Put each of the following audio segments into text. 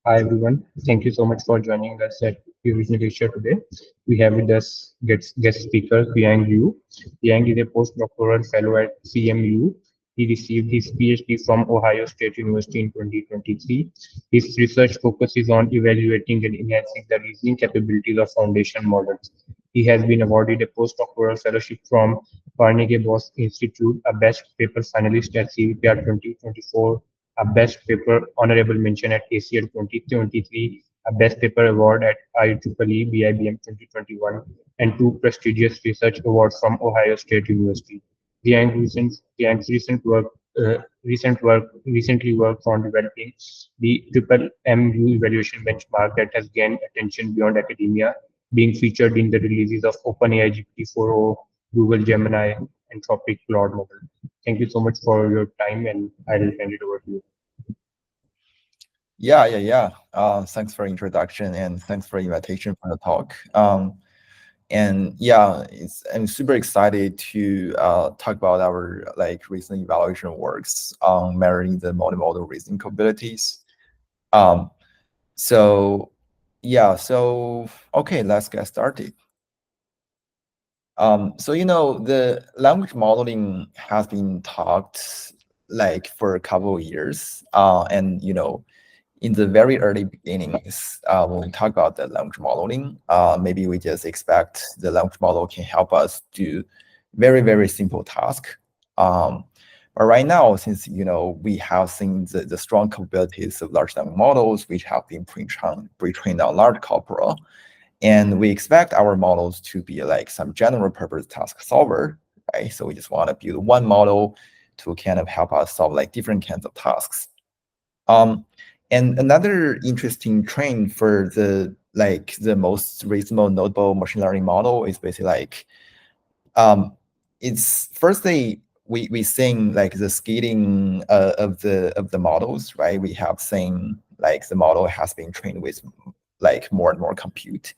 Hi everyone. Thank you so much for joining us at Curation Lecture today. We have with us guest speaker Xiang Yu. Xiang is a postdoctoral fellow at CMU. He received his PhD from Ohio State University in 2023. His research focuses on evaluating and enhancing the reasoning capabilities of foundation models. He has been awarded a postdoctoral fellowship from Carnegie Bos Institute, a best paper finalist at CVPR 2024, a Best Paper Honorable Mention at ACL 2023, a Best Paper Award at IEEE BIBM 2021, and two prestigious research awards from Ohio State University. Jiang's recently worked on developing the triple MU evaluation benchmark that has gained attention beyond academia, being featured in the releases of OpenAI GPT-4o, Google Gemini, Anthropic Claude model. Thank you so much for your time, and I'll hand it over to you. Yeah. Thanks for introduction and thanks for invitation for the talk. And yeah, I'm super excited to talk about our recent evaluation works on measuring the multimodal reasoning capabilities. So okay, let's get started. So the language modeling has been talked for a couple of years, and in the very early beginnings, when we talk about the language modeling, maybe we just expect the language model can help us do very, very simple tasks. But right now, since we have seen the strong capabilities of large language models, which have been pre-trained on large corpora, and we expect our models to be like some general purpose task solver, right? So we just want to build one model to kind of help us solve different kinds of tasks. And another interesting trend for the most reasonable notable machine learning model is basically it's firstly we seeing the scaling of the models, right? We have seen the model has been trained with more and more compute.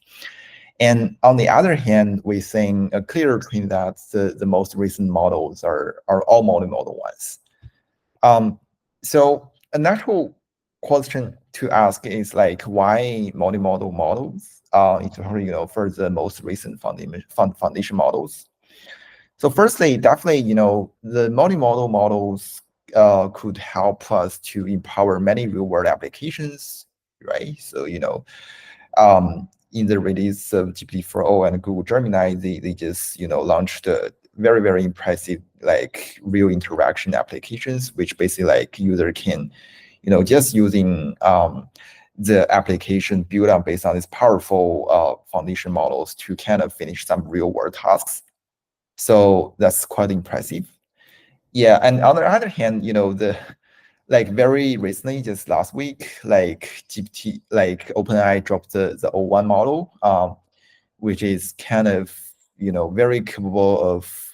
And on the other hand, we're seeing a clear trend that the most recent models are all multimodal ones. So a natural question to ask is why multimodal models, for the most recent foundation models. So firstly, definitely, the multimodal models could help us to empower many real-world applications, right? So, in the release of GPT-4o and Google Gemini, they just, launched a very, very impressive, real interaction applications, which basically user can, just using the application built on based on these powerful foundation models to kind of finish some real world tasks. So that's quite impressive. Yeah, and on the other hand, the very recently, just last week, GPT, OpenAI dropped the O1 model, which is kind of very capable of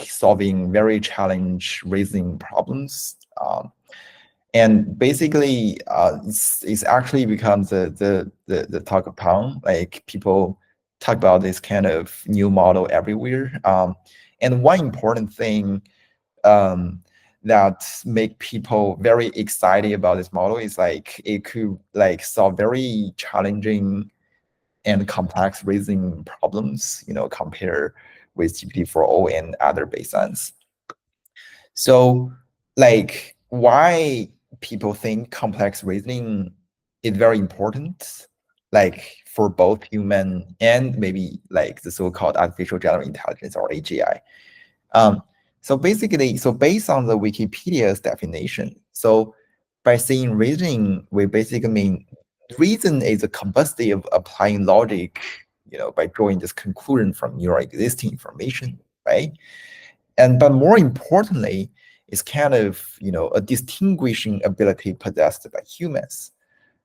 solving very challenge raising problems. And basically, it's actually becomes the talk of town. People talk about this kind of new model everywhere. And one important thing that make people very excited about this model is it could solve very challenging and complex reasoning problems, compare with GPT-4o and other baselines. So why people think complex reasoning is very important, for both human and maybe the so-called artificial general intelligence or AGI. So basically, based on the Wikipedia's definition, so by saying reasoning, we basically mean reason is a capacity of applying logic, by drawing this conclusion from your existing information, right? But more importantly, it's kind of a distinguishing ability possessed by humans.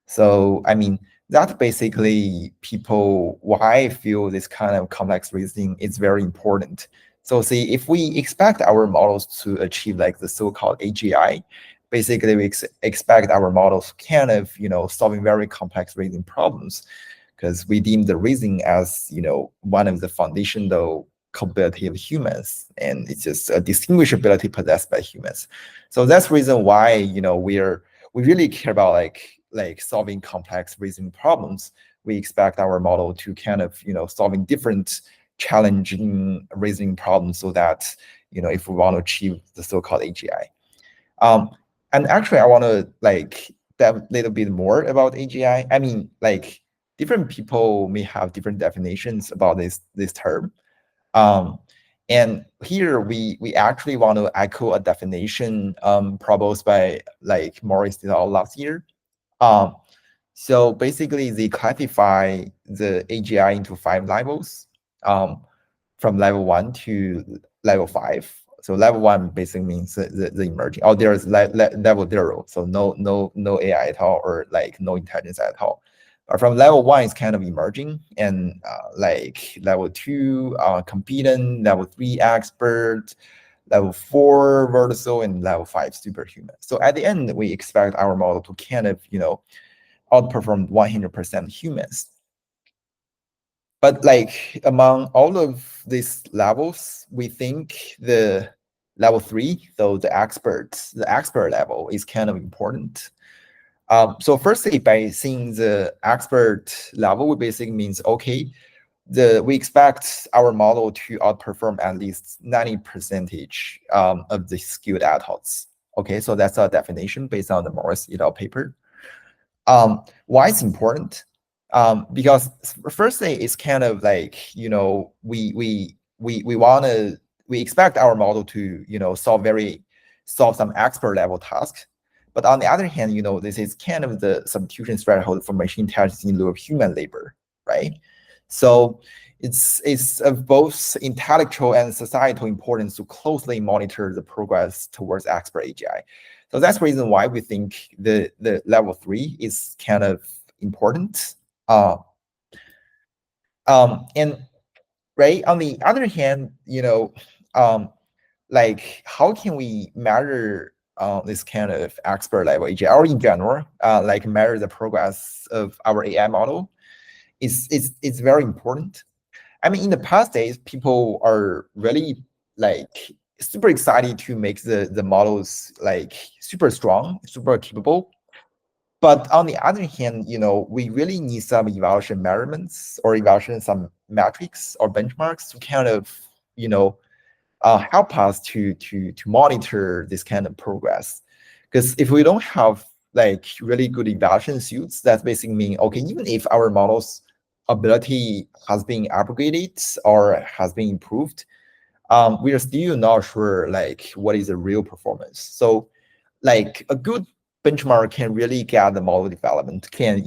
So I mean, that's basically people why I feel this kind of complex reasoning is very important. So see, if we expect our models to achieve the so-called AGI, basically we expect our models kind of solving very complex reasoning problems, because we deem the reasoning as one of the foundational capability of humans, and it's just a distinguishability possessed by humans. So that's the reason why we really care about like solving complex reasoning problems, we expect our model to kind of, solving different challenging reasoning problems so that, if we want to achieve the so-called AGI. And actually, I want to like dive a little bit more about AGI. I mean, like different people may have different definitions about this term. And here we actually want to echo a definition proposed by like Morris et al. Last year. So basically, they classify the AGI into 5 levels, from level 1 to level 5. So level 1 basically means the emerging. Oh, there's level 0, so no AI at all, or like no intelligence at all. But from level 1 is kind of emerging, and like level 2 competent, level 3 expert, level 4 vertical, and level 5 superhuman. So at the end, we expect our model to kind of outperform 100% humans. But like among all of these levels, we think the level 3, so the expert level, is kind of important. So firstly, by seeing the expert level, it basically means, okay, we expect our model to outperform at least 90% of the skilled adults. Okay, so that's our definition based on the Morris et al. Paper. Why it's important? Because firstly, it's kind of like, we expect our model to solve some expert level tasks. But on the other hand, this is kind of the substitution threshold for machine intelligence in lieu of human labor, right? So it's of both intellectual and societal importance to closely monitor the progress towards expert AGI. So that's the reason why we think the level 3 is kind of important. And right, on the other hand, like how can we measure this kind of expert level AGI, or in general, like measure the progress of our AI model? It's very important. I mean, in the past days, people are really like super excited to make the models like super strong, super capable. But on the other hand, we really need some evaluation measurements or evaluation some metrics or benchmarks to kind of, help us to monitor this kind of progress. Because if we don't have like really good evaluation suits, that's basically mean, okay, even if our model's ability has been upgraded or has been improved, we are still not sure like what is the real performance. So like a good benchmark can really get the model development, can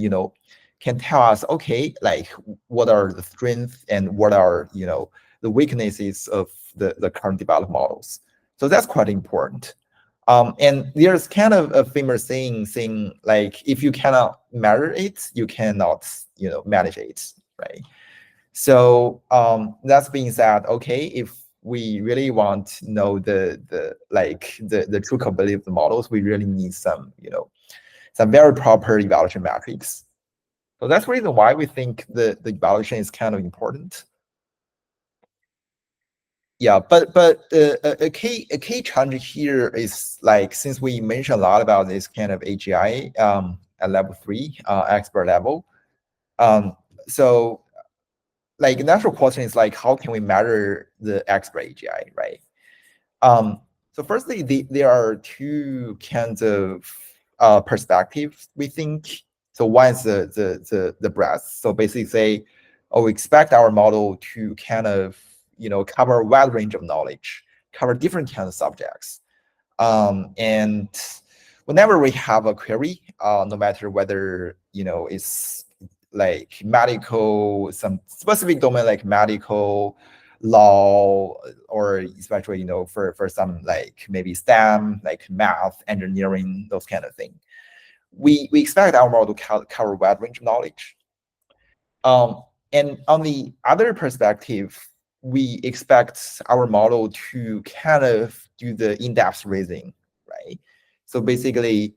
tell us, okay, like what are the strengths and what are the weaknesses of the current developed models. So that's quite important. And there's kind of a famous saying like, if you cannot measure it, you cannot manage it, right? So that's being said, okay, if we really want to know the true capability of the models, we really need some some very proper evaluation metrics. So that's the reason why we think the evaluation is kind of important. Yeah, but a key challenge here is like, since we mentioned a lot about this kind of AGI at level 3 expert level, so like natural question is like, how can we measure the expert AGI, right? So firstly, there are 2 kinds of perspectives, we think. So one is the breadth. So basically say, oh, we expect our model to kind of cover a wide range of knowledge, cover different kinds of subjects. And whenever we have a query, no matter whether it's like medical, some specific domain like medical, law, or especially for some like maybe STEM, like math, engineering, those kind of things, we expect our model to cover a wide range of knowledge. And on the other perspective, we expect our model to kind of do the in-depth reasoning, right? So basically,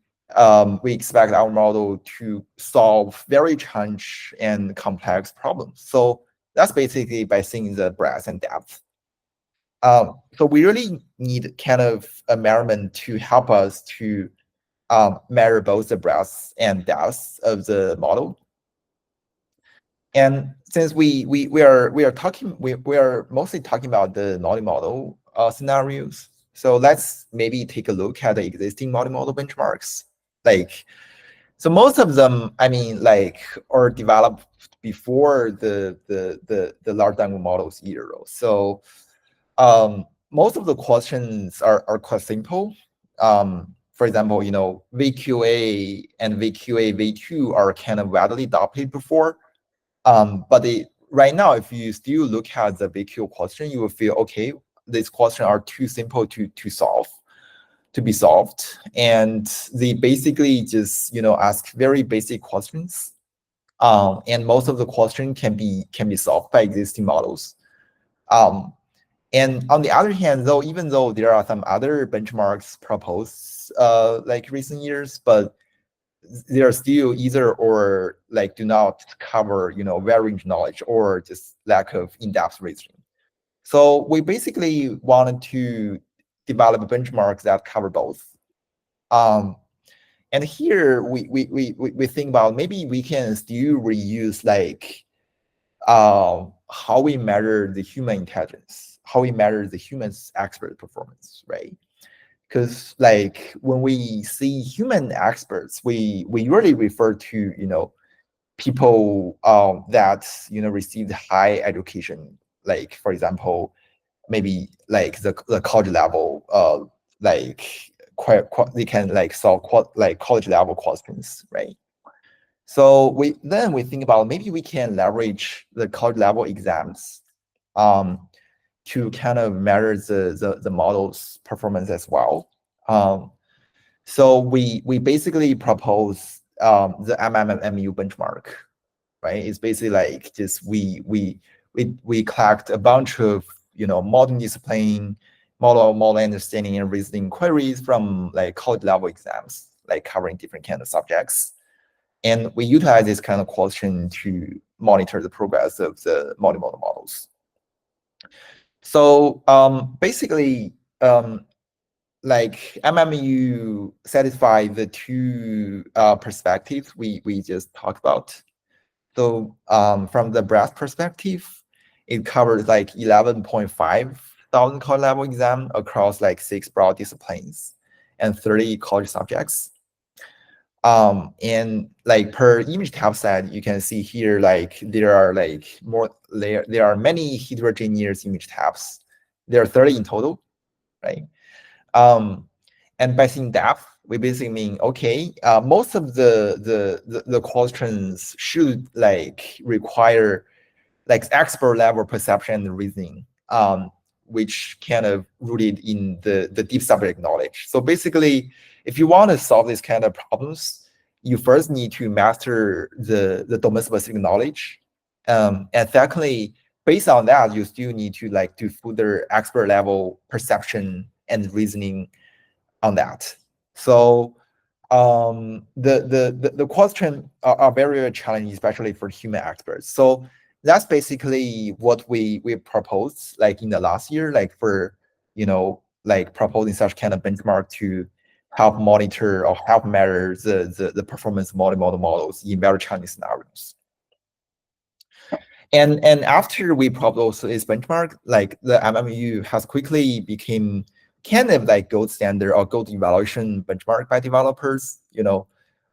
we expect our model to solve very challenging and complex problems. So that's basically by seeing the breadth and depth. So we really need kind of a measurement to help us to measure both the breadth and depth of the model. And since we are mostly talking about the multimodal scenarios, so let's maybe take a look at the existing multimodal benchmarks. Like, so most of them, I mean, like, are developed before the large language models era. So most of the questions are quite simple. For example, you know, VQA and VQA V2 are kind of widely adopted before. But right now, if you still look at the VQ question, you will feel, okay, these questions are too simple to be solved. And they basically just, you know, ask very basic questions. And most of the question can be solved by existing models. And on the other hand, though, even though there are some other benchmarks proposed like recent years, but they are still either or like do not cover, you know, very range knowledge or just lack of in-depth reasoning. So we basically wanted to develop benchmarks that cover both. And here we think about maybe we can still reuse like how we measure the human intelligence, how we measure the human's expert performance, right? Because like when we see human experts, we usually refer to, you know, people that, you know, received high education, like for example, maybe like the college level, like they can like solve like college level questions, right? So we think about maybe we can leverage the college level exams to kind of measure the model's performance as well. So we basically propose the MMMU benchmark, right? It's basically like just we collect a bunch of, you know, multi-discipline model understanding and reasoning queries from like college level exams, like covering different kind of subjects. And we utilize this kind of question to monitor the progress of the multimodal models. So basically, like MMU satisfy the two perspectives we just talked about. So from the breadth perspective, it covers like 11.5 thousand college level exam across like 6 broad disciplines and 30 college subjects. And like per image type set, you can see here like there are like there are many heterogeneous image types. There are 30 in total, right? And by seeing depth, we basically mean, okay, most of the questions should like require like expert level perception and reasoning, which kind of rooted in the deep subject knowledge. So basically, if you want to solve these kind of problems, you first need to master the domain specific knowledge. And secondly, based on that, you still need to like do further expert level perception and reasoning on that. So the question are very challenging, especially for human experts. So that's basically what we proposed like in the last year, like for, you know, like proposing such kind of benchmark to help monitor or help measure the performance of multimodal models in very challenging scenarios. And after we proposed this benchmark, like the MMU has quickly became kind of like gold standard or gold evaluation benchmark by developers. You know,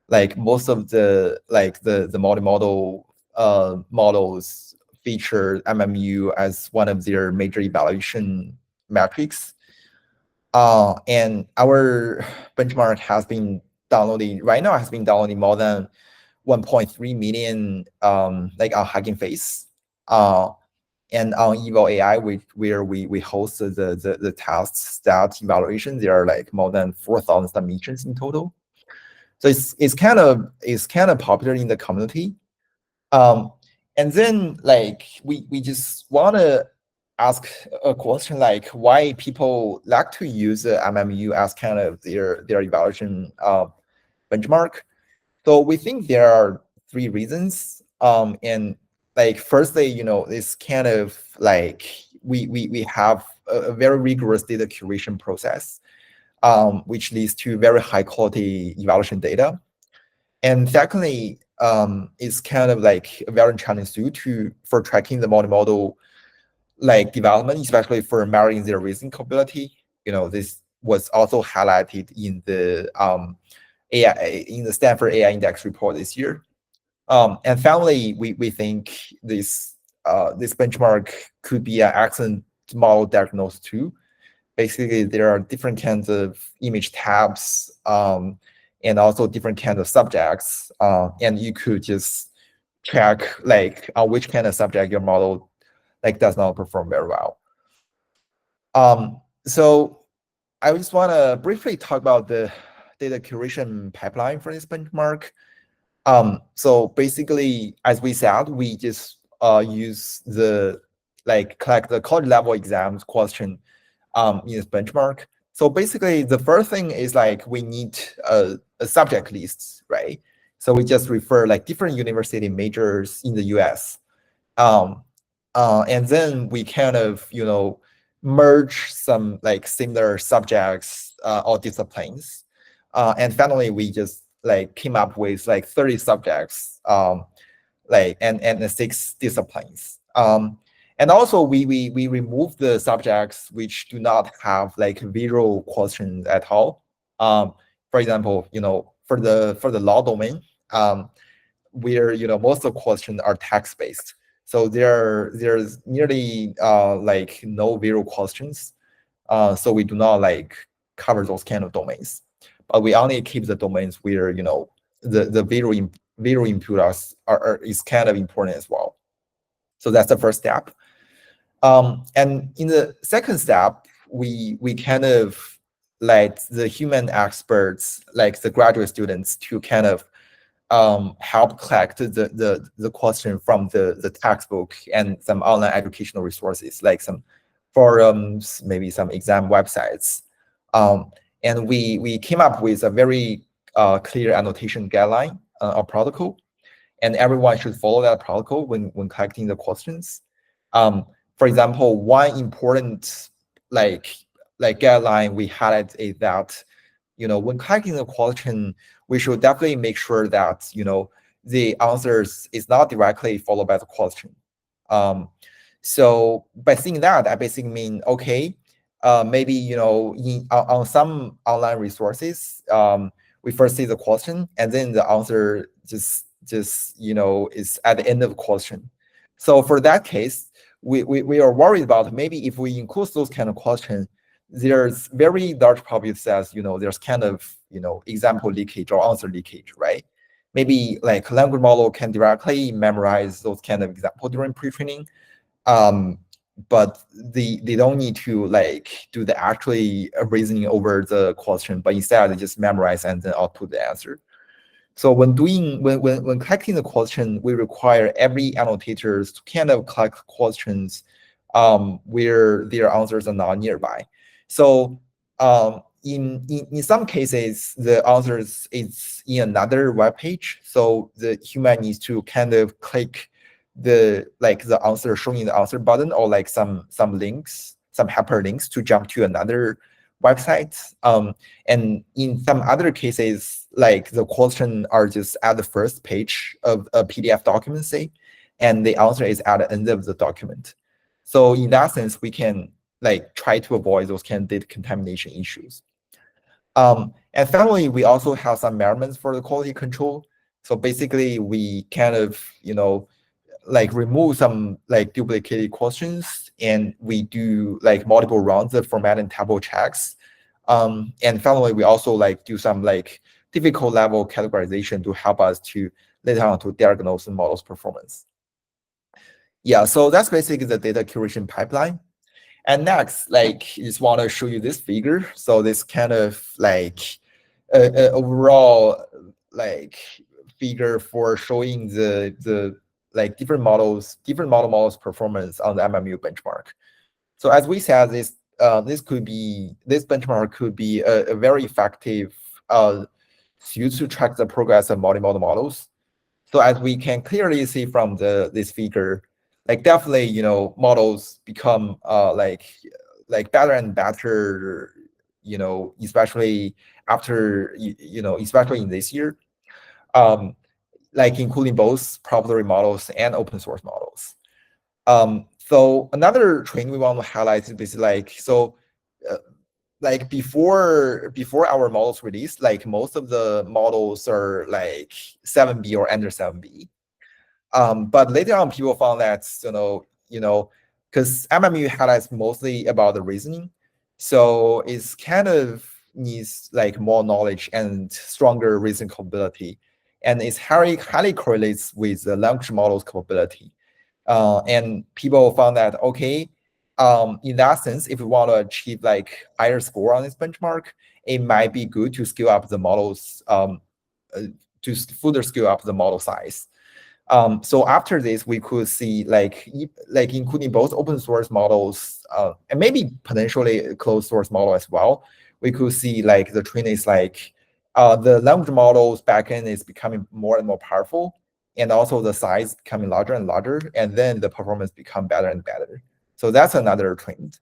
like most of the like the multimodal models feature MMU as one of their major evaluation metrics. And our benchmark has been downloading right now, has been downloading more than 1.3 million like on Hugging Face. And on Eval AI, where we host the tasks that evaluation, there are like more than 4,000 submissions in total. So it's kind of popular in the community. And then like we just want to ask a question like why people like to use the MMU as kind of their evaluation benchmark. So we think there are 3 reasons. And like firstly, you know, it's kind of like we have a very rigorous data curation process. which leads to very high quality evaluation data. And secondly, it's kind of like a very challenging tool for tracking the multimodal like development, especially for measuring their reasoning capability. This was also highlighted in the Stanford AI Index report this year. And finally, we think this benchmark could be an excellent model diagnosis tool. Basically, there are different kinds of image tabs and also different kinds of subjects, and you could just track like on which kind of subject your model like does not perform very well. So I just want to briefly talk about the data curation pipeline for this benchmark. So basically, as we said, we just use the collect the college level exams question in this benchmark. So basically, the first thing is we need a subject list, right? So we just refer different university majors in the US. And then we kind of, merge some similar subjects or disciplines. And finally, we just came up with 30 subjects, and 6 disciplines. And also we remove the subjects which do not have visual questions at all. For example, for the law domain, where most of the questions are text-based. So there's nearly no visual questions. So we do not cover those kind of domains. But we only keep the domains where the visual input is kind of important as well. So that's the first step. And in the second step, we kind of let the human experts, the graduate students, to kind of help collect the question from the textbook and some online educational resources, like some forums, maybe some exam websites. And we came up with a very clear annotation guideline or protocol, and everyone should follow that protocol when collecting the questions. For example, one important guideline we highlight is that when collecting the question, we should definitely make sure that the answers is not directly followed by the question. So by saying that, I basically mean, okay, maybe on some online resources, we first see the question and then the answer just is at the end of the question. So for that case, we are worried about maybe if we include those kind of questions, there's very large probability that there's kind of example leakage or answer leakage, right? Maybe language model can directly memorize those kind of example during pre-training, but they don't need to do the actually reasoning over the question, but instead they just memorize and then output the answer. So when collecting the question, we require every annotators to kind of collect questions where their answers are not nearby. So in some cases, the answers is in another web page. So the human needs to kind of click the answer showing the answer button, or some links, some hyperlinks to jump to another website. And in some other cases, the question are just at the first page of a PDF document, say, and the answer is at the end of the document. So in that sense, we can try to avoid those kind of data contamination issues. And finally, we also have some measurements for the quality control. So basically, we kind of remove some duplicated questions, and we do multiple rounds of format and table checks. And finally, we also do some difficult level categorization to help us to later on to diagnose the model's performance. Yeah, so that's basically the data curation pipeline. And next, just want to show you this figure. So this kind of overall figure for showing the different models performance on the MMU benchmark. So as we said, this benchmark could be a very effective tool to track the progress of multimodal models. So as we can clearly see from this figure, definitely models become better and better especially after, especially in this year, like including both proprietary models and open source models. So another trend we want to highlight is basically like, so like before our models release, like most of the models are like 7B or under 7B. But later on, people found that, because MMU highlights mostly about the reasoning, so it's kind of needs like more knowledge and stronger reasoning capability, and it's highly correlates with the language model's capability. And people found that, okay, in that sense, if we want to achieve like higher score on this benchmark, it might be good to scale up the models, to further scale up the model size. So after this, we could see like including both open source models and maybe potentially a closed source model as well. We could see like the trend is like the language models backend is becoming more and more powerful, and also the size becoming larger and larger, and then the performance become better and better. So that's another trend.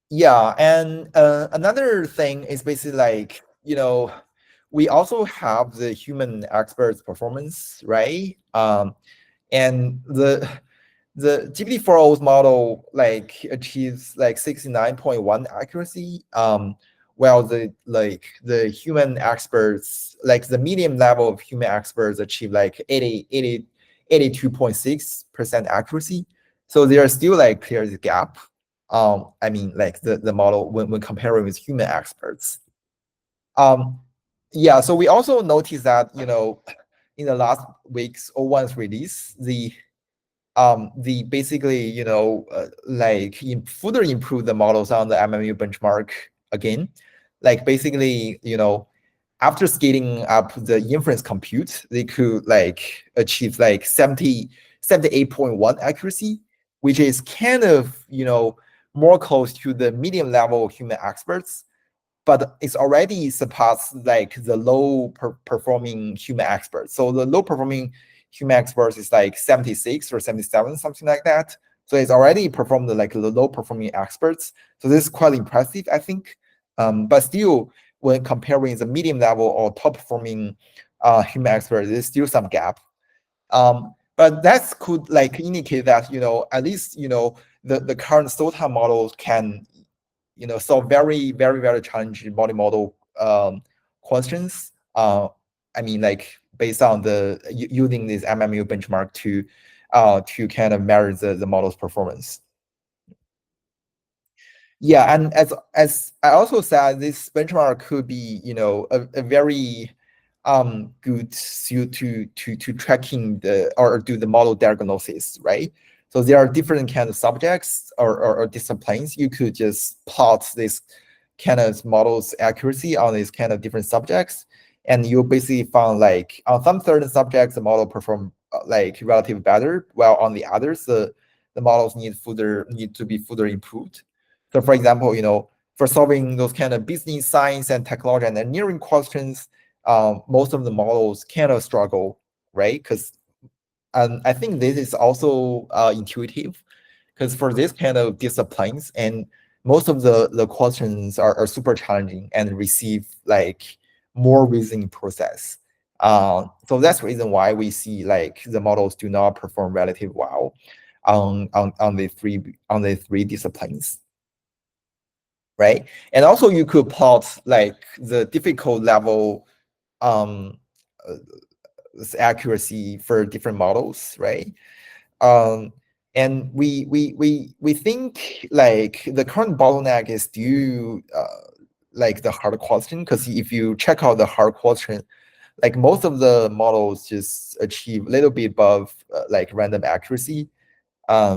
Yeah, and another thing is basically like, we also have the human experts performance, right? And the GPT-4o's model like achieves like 69.1 accuracy, while the human experts, like the medium level of human experts achieve like 82.6% accuracy. So there are still like clear the gap. I mean, like the model when comparing with human experts. Yeah, so we also noticed that, in the last week's O1's release, the basically, like further improve the models on the MMU benchmark again. Like basically, after scaling up the inference compute, they could like achieve like 78.1 accuracy, which is kind of, more close to the medium level human experts, but it's already surpassed like the low performing human experts. So the low performing human experts is like 76 or 77, something like that. So it's already performed like the low performing experts. So this is quite impressive, I think. But still, when comparing the medium level or top performing human experts, there's still some gap. But that could like indicate that, at least, the current SOTA models can, solve very, very, very challenging multimodal questions. I mean, like based on the using this MMU benchmark to kind of measure the model's performance. Yeah, and as I also said, this benchmark could be, a very good suit to tracking or do the model diagnosis, right? So there are different kind of subjects or disciplines. You could just plot this kind of model's accuracy on these kind of different subjects, and you basically found like on some certain subjects the model perform like relatively better, while on the others the models need to be further improved. So for example, for solving those kind of business science and technology and engineering questions, most of the models kind of struggle, right? Because I think this is also intuitive, because for this kind of disciplines, and most of the questions are super challenging and receive like more reasoning process. So that's the reason why we see like the models do not perform relatively well on the three disciplines. Right, and also you could plot like the difficult level accuracy for different models, right? And we think like the current bottleneck is due like the hard question, because if you check out the hard question, like most of the models just achieve a little bit above like random accuracy,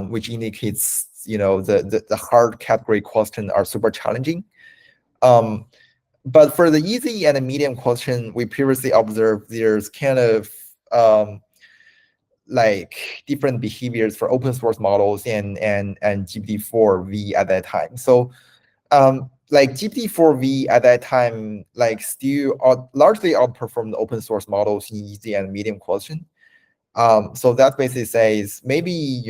which indicates the hard category question are super challenging. But for the easy and the medium question, we previously observed there's kind of like different behaviors for open source models and GPT-4V at that time. So like GPT-4V at that time, like still largely outperformed the open source models in easy and medium question. So that basically says maybe,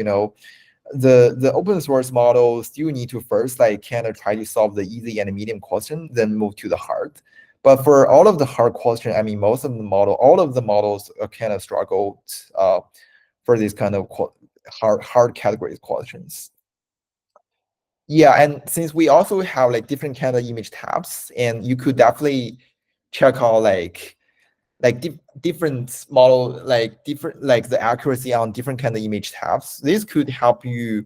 the open source model still need to first like kind of try to solve the easy and medium question, then move to the hard. But for all of the hard question, I mean, most of the all of the models kind of struggled for these kind of hard categories questions. Yeah, and since we also have like different kind of image types, and you could definitely check out like different model, like different like the accuracy on different kind of image types. This could help you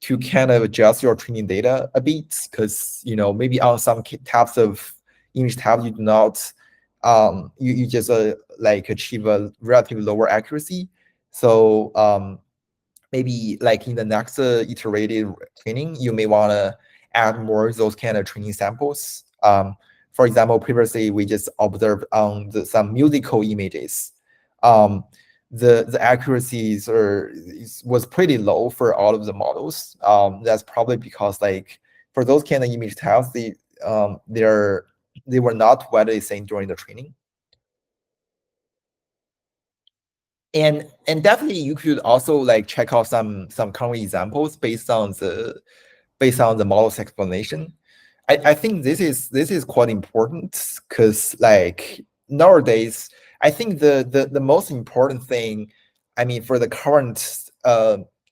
to kind of adjust your training data a bit, because maybe on some types of image types you do not you just like achieve a relatively lower accuracy. So maybe like in the next iterative training, you may want to add more those kind of training samples. For example, previously we just observed on some musical images. The accuracies was pretty low for all of the models. That's probably because like for those kind of image types, they were not widely seen during the training. And definitely you could also like check out some current examples based on the model's explanation. I think this is quite important, because like nowadays I think the most important thing, I mean, for the current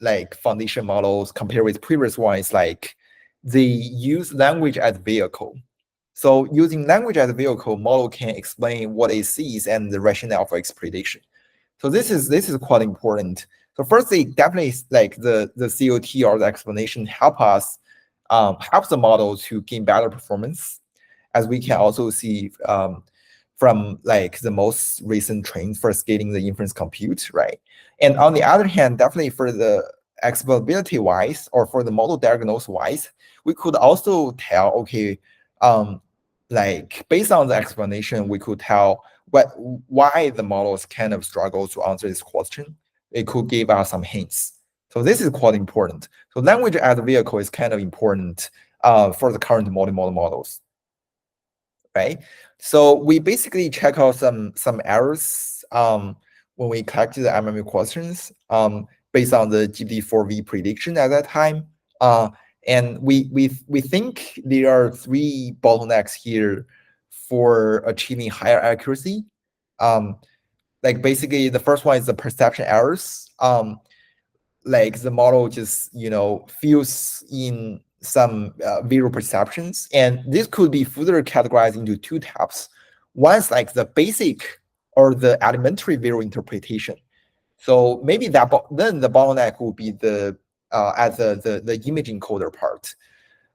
like foundation models compared with previous ones, like they use language as vehicle. So using language as a vehicle, model can explain what it sees and the rationale for its prediction. So this is quite important. So firstly, definitely like the COT or the explanation helps the model to gain better performance, as we can also see from like the most recent trends for scaling the inference compute, right? And on the other hand, definitely for the explainability wise or for the model diagnosis wise, we could also tell, okay, like based on the explanation, we could tell why the models kind of struggle to answer this question. It could give us some hints. So this is quite important. So language as a vehicle is kind of important for the current multimodal models, right? So we basically check out some errors when we collected the MMMU questions based on the GPT-4V prediction at that time. And we think there are 3 bottlenecks here for achieving higher accuracy. Like basically the first one is the perception errors. Like the model just fills in some visual perceptions, and this could be further categorized into 2 types. One is like the basic or the elementary visual interpretation. So maybe then the bottleneck will be the at the image encoder part.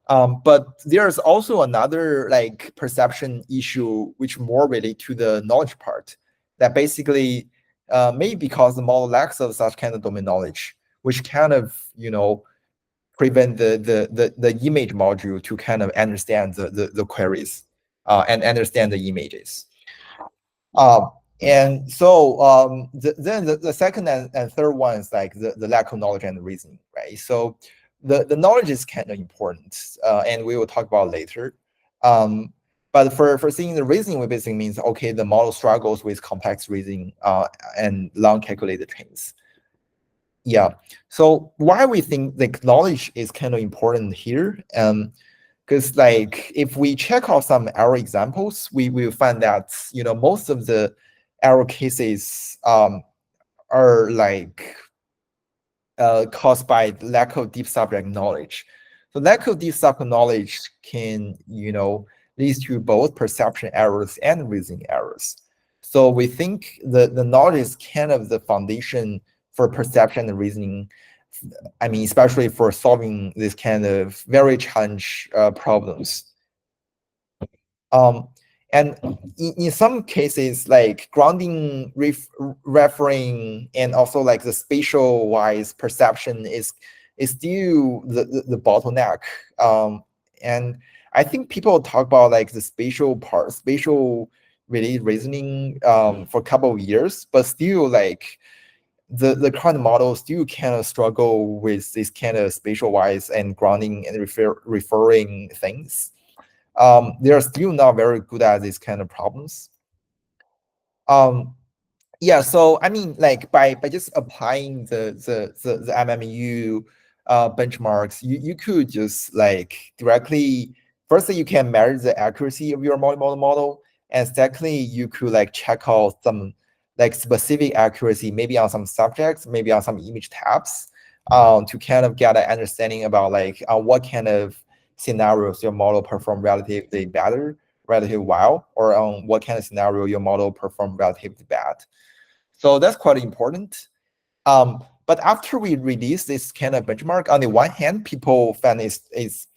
But there's also another like perception issue, which more related to the knowledge part, that basically maybe because the model lacks of such kind of domain knowledge, which kind of prevent the image module to kind of understand the queries and understand the images. And so then the second and third one is like the lack of knowledge and reasoning, right? So the knowledge is kind of important, and we will talk about later. But for seeing the reasoning, we basically means, okay, the model struggles with complex reasoning and long calculated trains. Yeah. So why we think like knowledge is kind of important here? Because like if we check out some error examples, we will find that most of the error cases are like caused by lack of deep subject knowledge. So lack of deep subject knowledge can lead to both perception errors and reasoning errors. So we think the knowledge is kind of the foundation for perception and reasoning. I mean, especially for solving this kind of very challenge problems. And in some cases, like grounding, referring, and also like the spatial wise perception is still the bottleneck. And I think people talk about like the spatial part, spatial related reasoning for a couple of years, but still like the current model still kind of struggle with this kind of spatial wise and grounding and referring things. They are still not very good at these kind of problems. Yeah, so I mean, like by just applying the MMU benchmarks, you could just like directly, firstly, you can measure the accuracy of your multimodal model. And secondly, you could like check out some like specific accuracy, maybe on some subjects, maybe on some image tabs, to kind of get an understanding about like what kind of scenarios your model perform relatively better, relatively well, or on what kind of scenario your model perform relatively bad. So that's quite important. But after we release this kind of benchmark, on the one hand, people find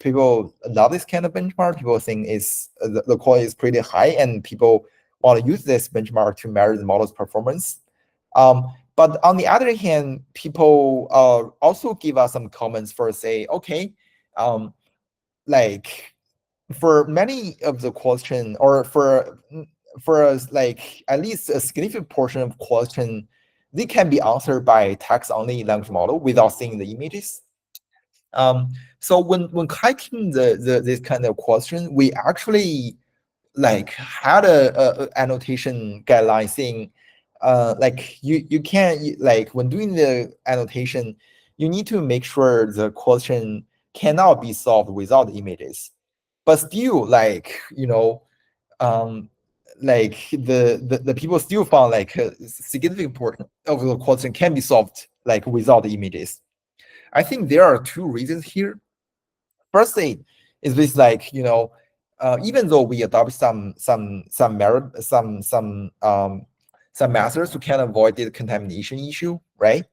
people love this kind of benchmark. People think the quality is pretty high, and people want to use this benchmark to measure the model's performance. But on the other hand, people also give us some comments for say, okay, like for many of the question, or for like at least a significant portion of question, they can be answered by text-only language model without seeing the images. So when collecting this kind of question, we actually like had a annotation guideline saying, like you can't, like when doing the annotation, you need to make sure the question cannot be solved without images. But still, like like the people still found like a significant portion of the question can be solved like without the images. I think there are two reasons here. First thing is this, like even though we adopt some methods to kind of avoid the contamination issue, right?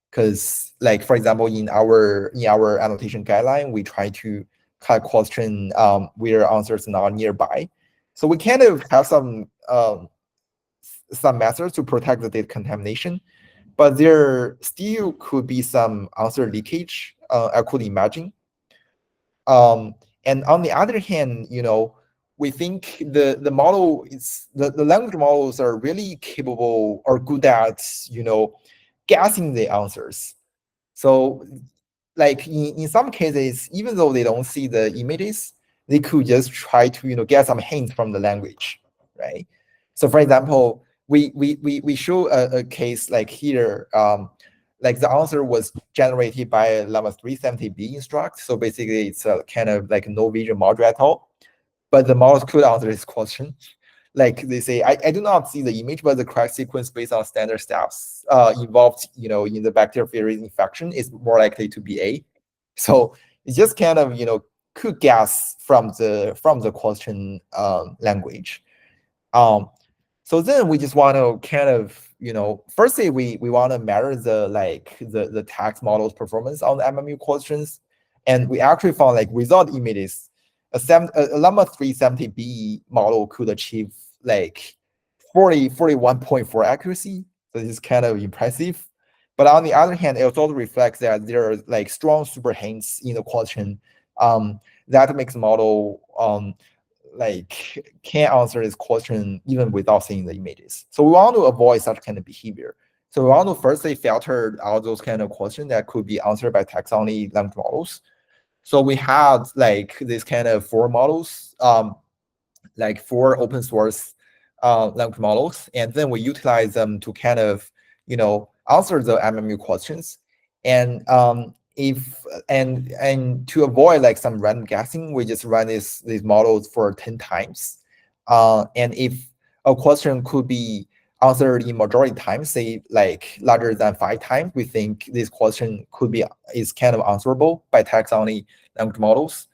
Because like for example, in our annotation guideline, we try to cut question where answers are not nearby. So we kind of have some methods to protect the data contamination, but there still could be some answer leakage, I could imagine. And on the other hand, we think the model is the language models are really capable or good at guessing the answers. So like in some cases, even though they don't see the images, they could just try to get some hints from the language, right? So for example, we show a case like here, like the answer was generated by a llama 370B instruct. So basically it's a kind of like no vision module at all, but the model could answer this question. Like they say, I do not see the image, but the correct sequence based on standard steps involved, in the bacteriophages infection is more likely to be A. So it's just kind of, could guess from the question language. So then we just want to kind of, firstly, we want to measure the text model's performance on the MMU questions. And we actually found like without images, a llama 370B model could achieve like 41.4 accuracy. So this is kind of impressive. But on the other hand, it also reflects that there are like strong super hints in the question that makes the model like can answer this question even without seeing the images. So we want to avoid such kind of behavior. So we want to firstly filter out those kind of questions that could be answered by text-only language models. So we had like this kind of 4 models, like 4 open source language models, and then we utilize them to kind of answer the MMU questions. And and to avoid like some random guessing, we just run these models for 10 times. And if a question could be answered in majority times, say like larger than 5 times, we think this question is kind of answerable by text-only language models.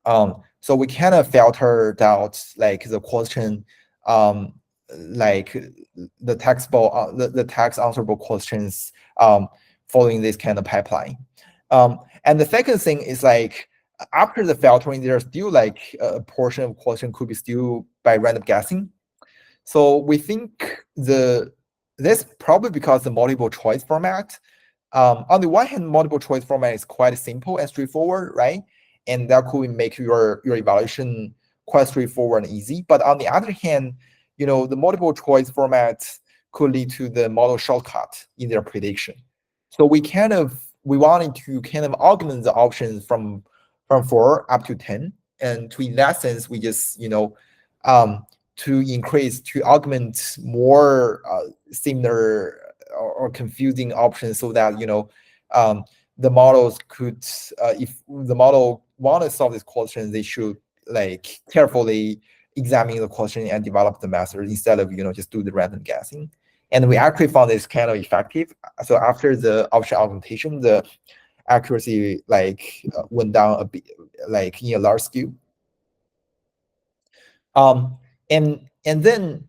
So we kind of filtered out like the question, like the text answerable questions following this kind of pipeline. And the second thing is like after the filtering, there's still like a portion of question could be still by random guessing. So we think this probably because the multiple choice format. On the one hand, multiple choice format is quite simple and straightforward, right? And that could make your evaluation quite straightforward and easy. But on the other hand, the multiple choice format could lead to the model shortcut in their prediction. So we wanted to kind of augment the options from 4 up to 10. And in that sense, we just, to augment more similar or confusing options so that, the models could, if the model want to solve this question, they should like carefully examine the question and develop the method instead of just do the random guessing. And we actually found this kind of effective. So after the option augmentation, the accuracy like went down a bit, like in a large scale. And then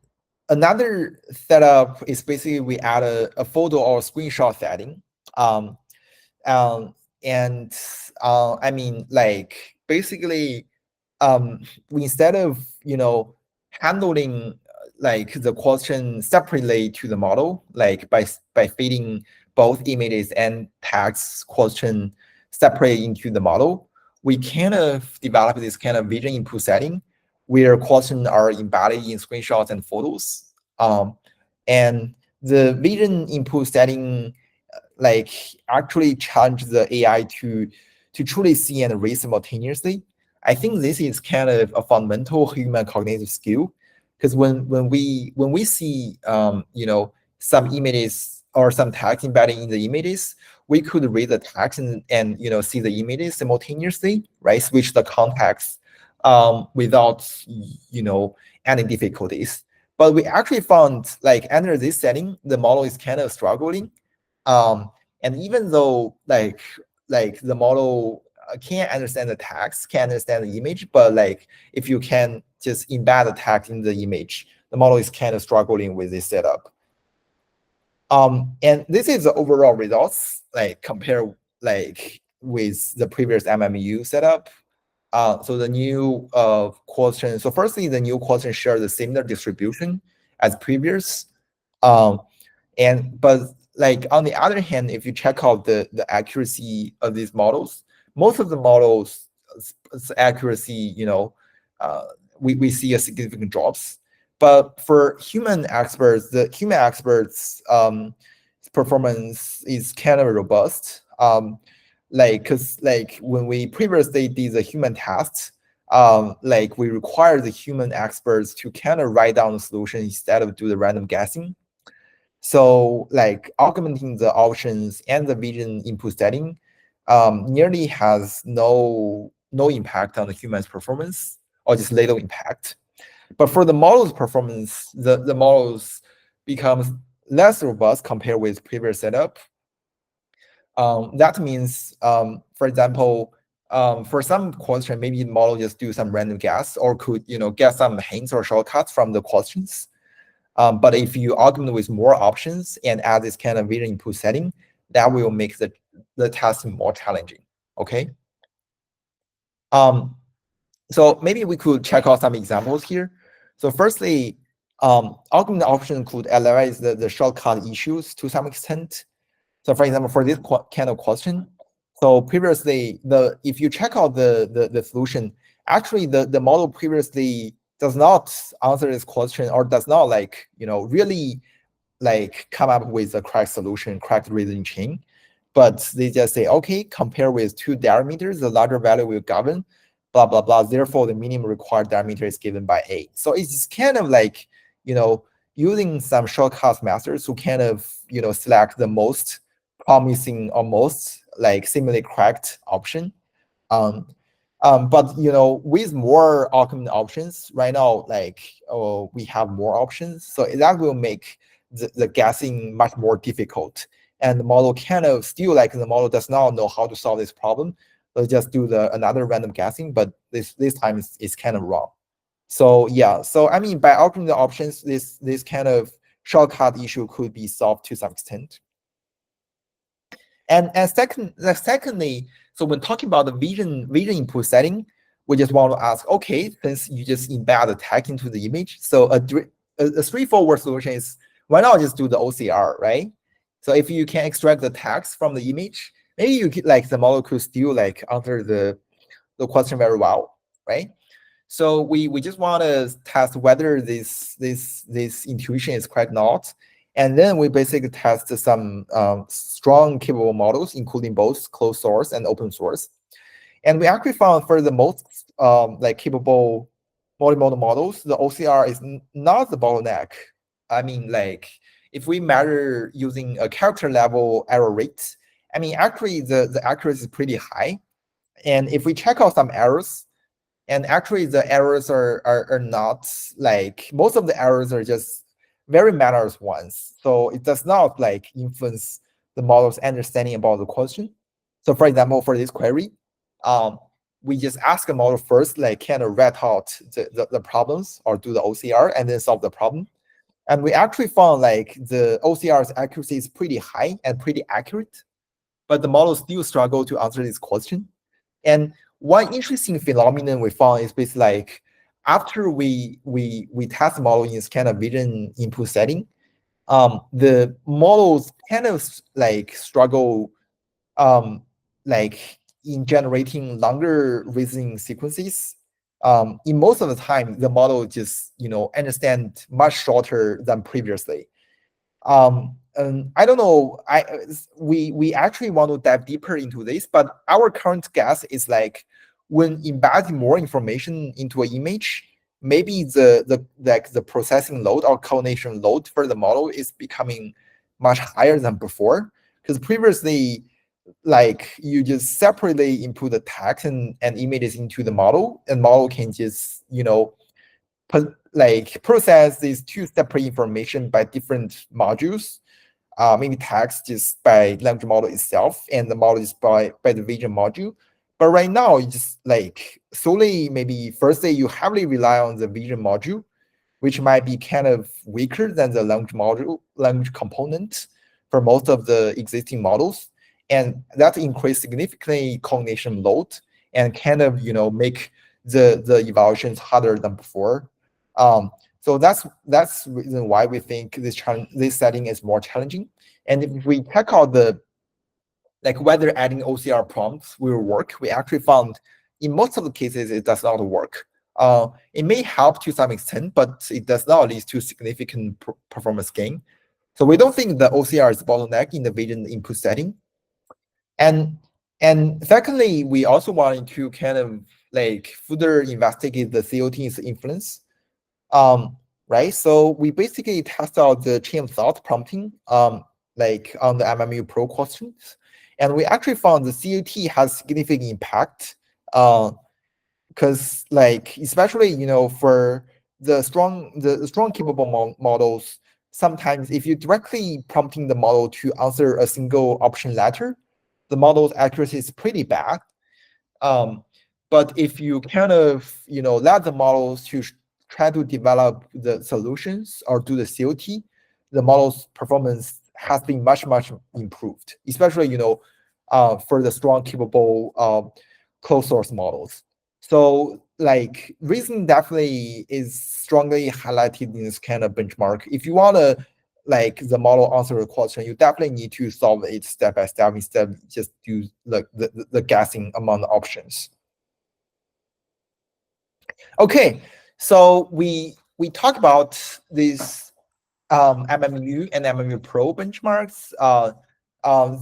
another setup is basically we add a photo or screenshot setting. I mean, like basically, we instead of handling like the question separately to the model, like by feeding both images and text question separate into the model, we kind of develop this kind of vision input setting where questions are embedded in screenshots and photos. And the vision input setting like actually challenge the AI to truly see and read simultaneously. I think this is kind of a fundamental human cognitive skill, because when we see some images or some text embedded in the images, we could read the text and see the images simultaneously, right? Switch the context without any difficulties. But we actually found like under this setting, the model is kind of struggling. And even though like the model can't understand the text, can't understand the image, but like if you can just embed the text in the image, the model is kind of struggling with this setup. And this is the overall results, like compare like with the previous MMU setup. So the new question. So firstly, the new question share the similar distribution as previous. But like on the other hand, if you check out the accuracy of these models, most of the models accuracy, we see a significant drops. But for human experts, the human experts performance is kind of robust. Because like when we previously did the human tests, like we require the human experts to kind of write down the solution instead of do the random guessing. So like augmenting the options and the vision input setting nearly has no impact on the human's performance, or just little impact. But for the model's performance, the models becomes less robust compared with previous setup. That means, for example, for some question, maybe the model just do some random guess or could get some hints or shortcuts from the questions. But if you augment with more options and add this kind of vision input setting, that will make the testing more challenging. Okay. So maybe we could check out some examples here. So firstly, augment option could alleviate the shortcut issues to some extent. So for example, for this kind of question, so previously if you check out the solution, actually the model previously does not answer this question or does not really come up with a correct solution, correct reasoning chain, but they just say, okay, compare with two diameters, the larger value will govern, blah, blah, blah. Therefore, the minimum required diameter is given by A. So it's kind of like, using some shortcut methods to kind of, select the most promising or most seemingly correct option. But with more augment options right now, we have more options, so that will make the guessing much more difficult. And the model kind of still the model does not know how to solve this problem. So just do another random guessing, but this time it's kind of wrong. So yeah, so I mean by augmenting the options, this kind of shortcut issue could be solved to some extent. And secondly, so when talking about the vision input setting, we just want to ask, okay, since you just embed the text into the image, so a straightforward solution is why not just do the OCR, right? So if you can extract the text from the image, maybe you could the model could still answer the question very well, right? So we just want to test whether this intuition is correct or not. And then we basically test some strong capable models, including both closed source and open source. And we actually found for the most capable multimodal models, the OCR is not the bottleneck. I mean, if we measure using a character level error rate I mean, actually the accuracy is pretty high. And if we check out some errors, and actually the errors are not like, most of the errors are just very minor ones. So it does not like influence the model's understanding about the question. So for example, for this query, we just ask the model first, like kind of rat out the problems or do the OCR and then solve the problem. And we actually found like the OCR's accuracy is pretty high and pretty accurate, but the model still struggle to answer this question. And one interesting phenomenon we found is basically like after we test the model in this kind of vision input setting, the models kind of like struggle like in generating longer reasoning sequences. In most of the time, the model just understand much shorter than previously. And I don't know. We actually want to dive deeper into this, but our current guess is like when embedding more information into an image, maybe the processing load or coordination load for the model is becoming much higher than before. Because previously, like you just separately input the text and images into the model, and model can just process these two separate information by different modules. Maybe text just by language model itself, and the model is by the vision module. But right now, you just like solely maybe firstly you heavily rely on the vision module, which might be kind of weaker than the language component for most of the existing models, and that increase significantly coordination load and kind of make the evaluations harder than before. So that's the reason why we think this setting is more challenging. And if we check out whether adding OCR prompts will work, we actually found in most of the cases it does not work. It may help to some extent, but it does not lead to significant performance gain. So we don't think the OCR is a bottleneck in the vision input setting. And secondly, we also wanted to kind of further investigate the COT's influence. Right? So we basically test out the chain of thought prompting on the MMMU-Pro questions. And we actually found the COT has significant impact because especially, for the strong capable models, sometimes if you directly prompting the model to answer a single option letter, the model's accuracy is pretty bad. But if you kind of, let the models to try to develop the solutions or do the COT, the model's performance has been much improved, especially for the strong capable closed source models. So reasoning definitely is strongly highlighted in this kind of benchmark. If you want to the model answer a question, you definitely need to solve it step by step instead of just do the guessing among the options. Okay, so we talk about these MMMU and MMMU-Pro benchmarks.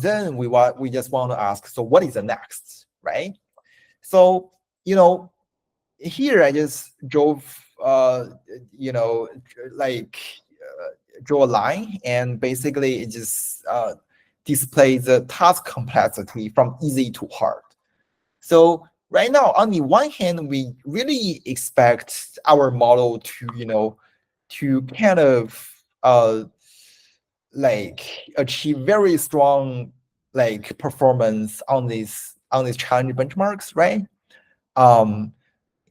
Then we just want to ask, so what is the next, right? So here I just drove draw a line, and basically it just displays the task complexity from easy to hard. So right now, on the one hand, we really expect our model to to kind of achieve very strong performance on these challenge benchmarks, right?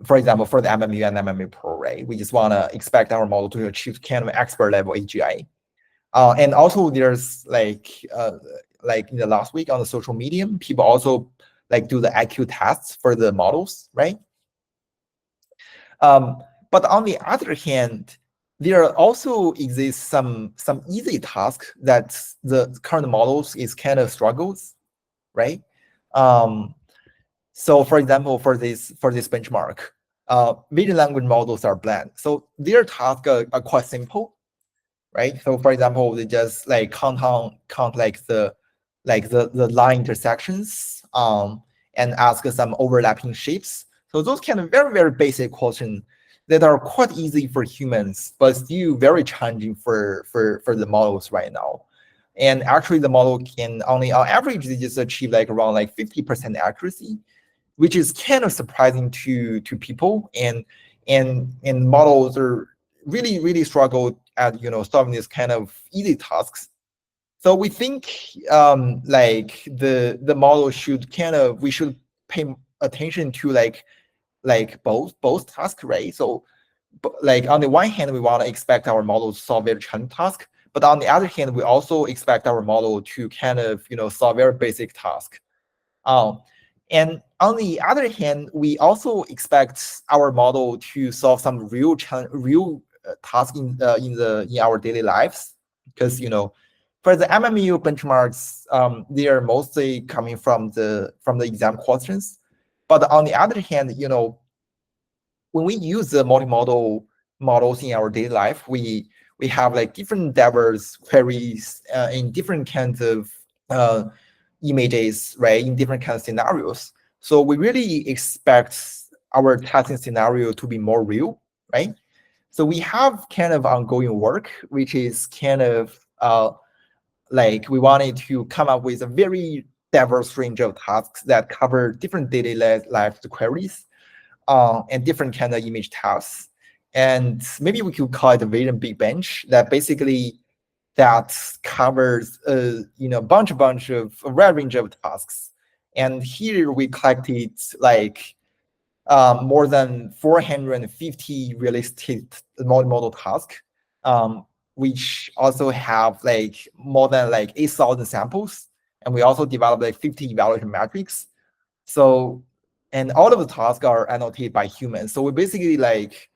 For example, for the MMMU and MMMU-Pro, right? We just want to expect our model to achieve kind of expert level AGI. And also there's in the last week on the social media, people also do the IQ tests for the models, right? But on the other hand, there also exists some easy tasks that the current models is kind of struggles, right? So for example, for this benchmark, vision language models are bland. So their tasks are quite simple, right? So for example, they just count the line intersections and ask some overlapping shapes. So those kind of very basic questions that are quite easy for humans, but still very challenging for the models right now. And actually the model can only on average they just achieve like around like 50% accuracy, which is kind of surprising to people. And models are really struggle at solving this kind of easy tasks. So we think like the model should we should pay attention to like both tasks, right? So like on the one hand, we want to expect our model to solve very challenging task, but on the other hand, we also expect our model to solve very basic task. Um, and on the other hand, we also expect our model to solve some real task in our daily lives, because for the MMU benchmarks, they are mostly coming from the exam questions. But on the other hand, when we use the multimodal models in our daily life, we have like different diverse queries in different kinds of uh, images, right? In different kinds of scenarios. So we really expect our testing scenario to be more real, right? So we have kind of ongoing work, which is kind of like we wanted to come up with a very diverse range of tasks that cover different daily life queries and different kind of image tasks. And maybe we could call it a vision BigBench that basically that covers bunch of a wide range of tasks. And here we collected like more than 450 realistic multimodal tasks, which also have like more than like 8,000 samples. And we also developed like 50 evaluation metrics. So, and all of the tasks are annotated by humans. So we basically like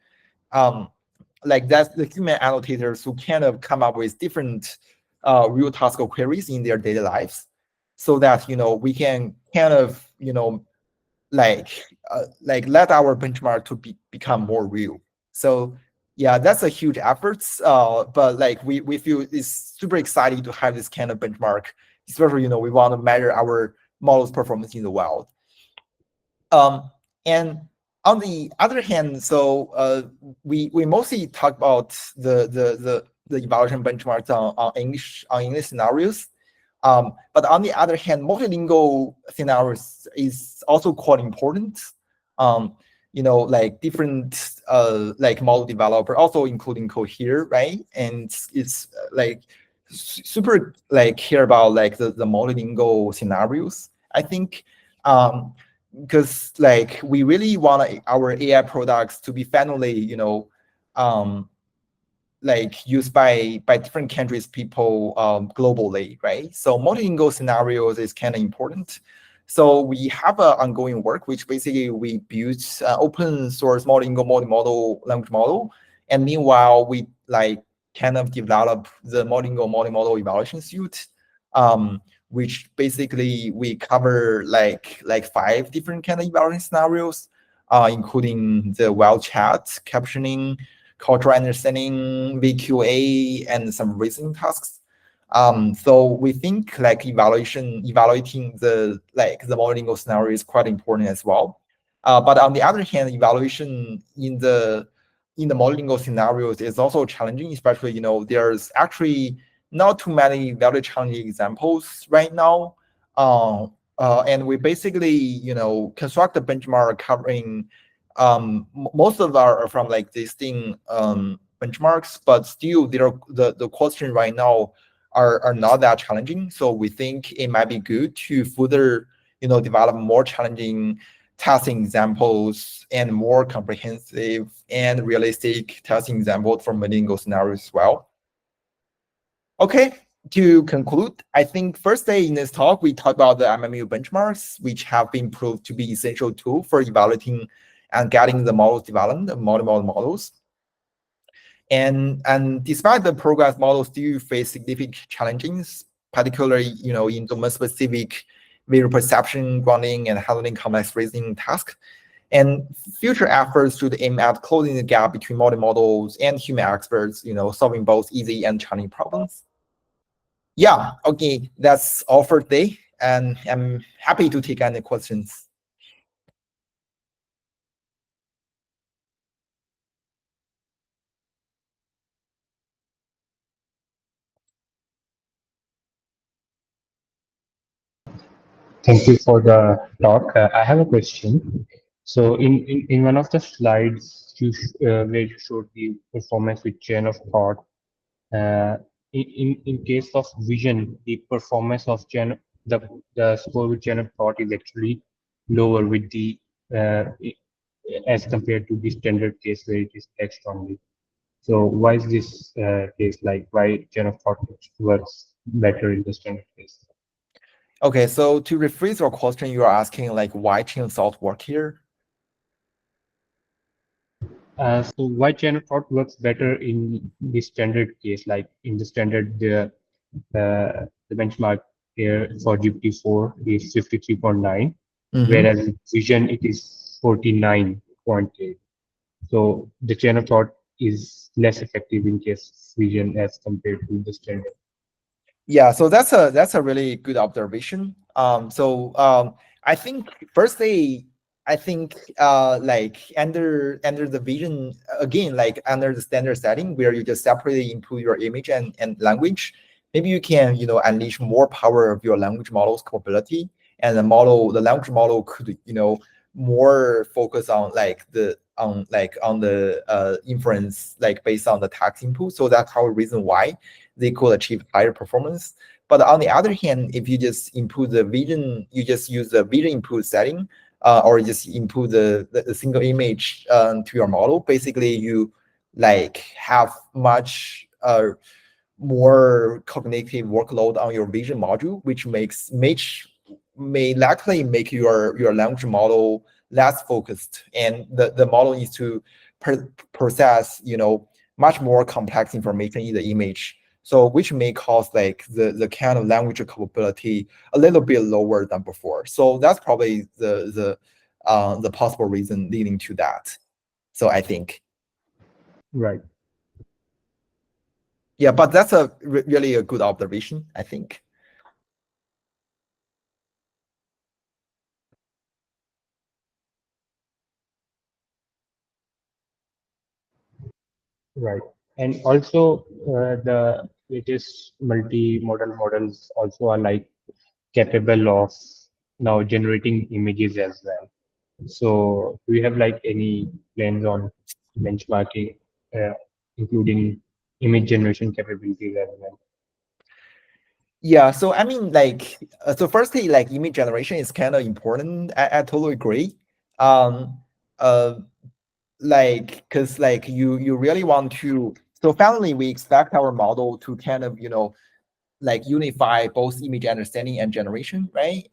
that's the human annotators who kind of come up with different real task queries in their daily lives, so that we can kind of like let our benchmark to become more real. So yeah, that's a huge effort. But like we feel it's super exciting to have this kind of benchmark, especially we want to measure our model's performance in the wild. And on the other hand, so we mostly talk about the evaluation benchmarks on English scenarios. But on the other hand, multilingual scenarios is also quite important. Like different like model developer, also including Cohere, right? And it's like super like care about like the multilingual scenarios, I think. Because like we really want our AI products to be finally, um, like used by different countries, people globally, right? So multilingual scenarios is kind of important. So we have an ongoing work, which basically we build open source multilingual multimodal language model, and meanwhile we like kind of develop the multilingual multimodal evaluation suite, which basically we cover like 5 different kind of evaluation scenarios, including the well chat, captioning, cultural understanding, VQA, and some reasoning tasks. So we think like evaluating the multilingual scenario is quite important as well. But on the other hand, evaluation in the multilingual scenarios is also challenging, especially there's actually not too many very challenging examples right now. And we basically construct a benchmark covering most of our are from like existing benchmarks, but still the question right now are not that challenging. So we think it might be good to further develop more challenging testing examples and more comprehensive and realistic testing examples for multilingual scenarios as well. Okay, to conclude, I think first day in this talk, we talked about the MMU benchmarks, which have been proved to be essential tool for evaluating and getting the models developed, the multimodal models. And despite the progress, models still face significant challenges, particularly in domain-specific visual perception, grounding, and handling complex reasoning tasks. And future efforts should aim at closing the gap between multimodals and human experts, solving both easy and challenging problems. Yeah, okay, that's all for today, and I'm happy to take any questions. Thank you for the talk. I have a question. So, in one of the slides, where you showed the performance with chain of thought, uh, in case of vision, the performance of the score with chain of thought is actually lower with the uh, i- as compared to the standard case where it is text only. So, why is this case like why chain of thought works better in the standard case? Okay, so to rephrase your question, you are asking like why chain of thought work here? So why chain of thought works better in the standard case, like in the standard, the benchmark here for GPT-4 is 53.9, Mhm. whereas in Vision it is 49.8. So the chain of thought is less effective in case of Vision as compared to the standard. Yeah, so that's a really good observation. I think firstly, I think like under the vision again, like under the standard setting where you just separately input your image and language, maybe you can unleash more power of your language model's capability, and the language model could more focus on like on the inference like based on the text input. So that's our reason why they could achieve higher performance. But on the other hand, if you just input the vision, you just use the vision input setting, or just input the single image to your model, basically you like have much more cognitive workload on your vision module, which may likely make your language model less focused, and the model needs to process much more complex information in the image, so which may cause like the kind of language capability a little bit lower than before. So that's probably the possible reason leading to that. So I think, Right, yeah, but that's really a good observation, I think. right. And also the latest multimodal models also are like capable of now generating images as well. So do you have like any plans on benchmarking, uh, including image generation capabilities as well? Yeah, so I mean, like, so firstly, like image generation is kind of important. I totally agree. Um, uh, like, cause like you really want to. So finally, we expect our model to kind of like unify both image understanding and generation, right?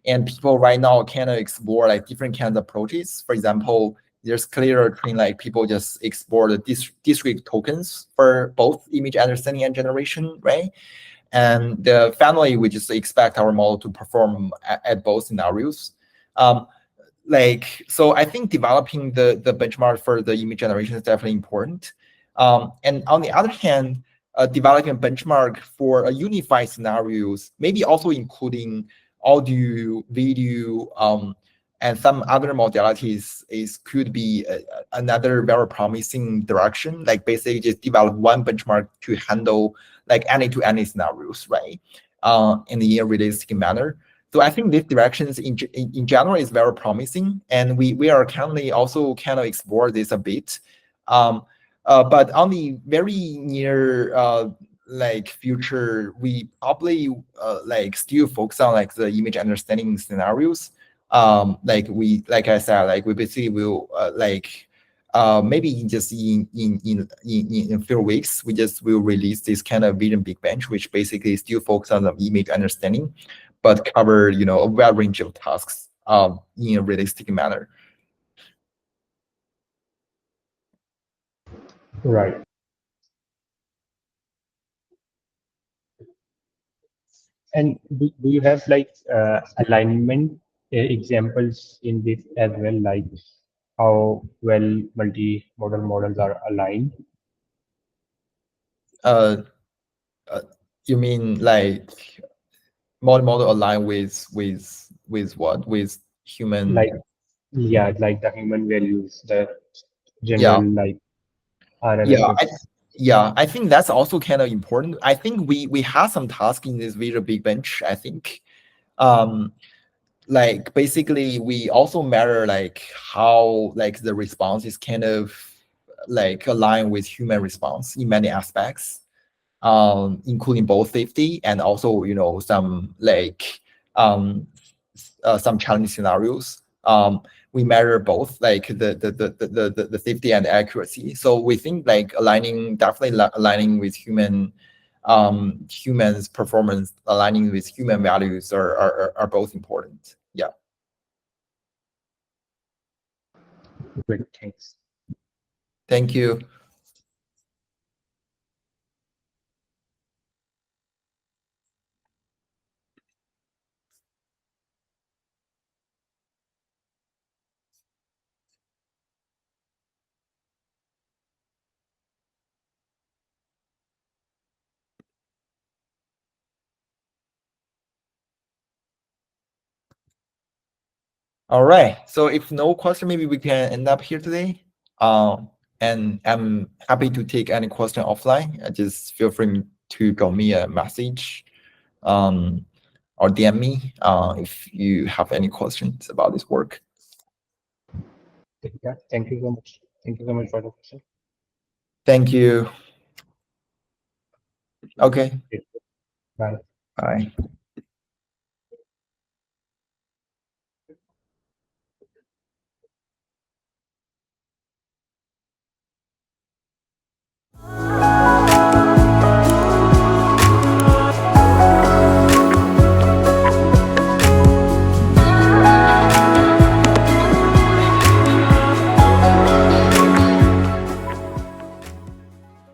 And people right now kind of explore like different kinds of approaches. For example, there's clear trend like people just explore the discrete tokens for both image understanding and generation, right? And finally, we just expect our model to perform at both scenarios. Um, so I think developing the benchmark for the image generation is definitely important. And on the other hand, developing a benchmark for a unified scenarios, maybe also including audio, video, and some other modalities could be another very promising direction. Like basically just develop one benchmark to handle like any scenarios, right? In a realistic manner. So I think these directions in general is very promising, and we are currently also kind of explore this a bit. Um, but on the very near like future, we probably like still focus on like the image understanding scenarios. Like I said, like we basically will maybe just in a few weeks, we just will release this kind of vision BigBench, which basically still focus on the image understanding, but cover a wide range of tasks in a realistic manner. Right. And do you have like alignment examples in this as well, like how well multimodal models are aligned? Uh, uh, you mean like model align with what? With human? Like, yeah, like the human values, the general Yeah, like yeah. RLHS. Yeah, I think that's also kind of important. I think we have some tasks in this Visual Big Bench, I think. Like basically we also measure like how like the response is kind of like aligned with human response in many aspects, including both safety and also, you know, some like some challenging scenarios. We measure both like the safety and accuracy. So we think like definitely aligning with humans performance, aligning with human values are both important. Yeah. Great, thanks. Thank you. All right. So if no question, maybe we can end up here today. And I'm happy to take any question offline. Just feel free to drop me a message, or DM me if you have any questions about this work. Yeah, thank you so much. Thank you so much for the question. Thank you. Okay. Bye. Bye.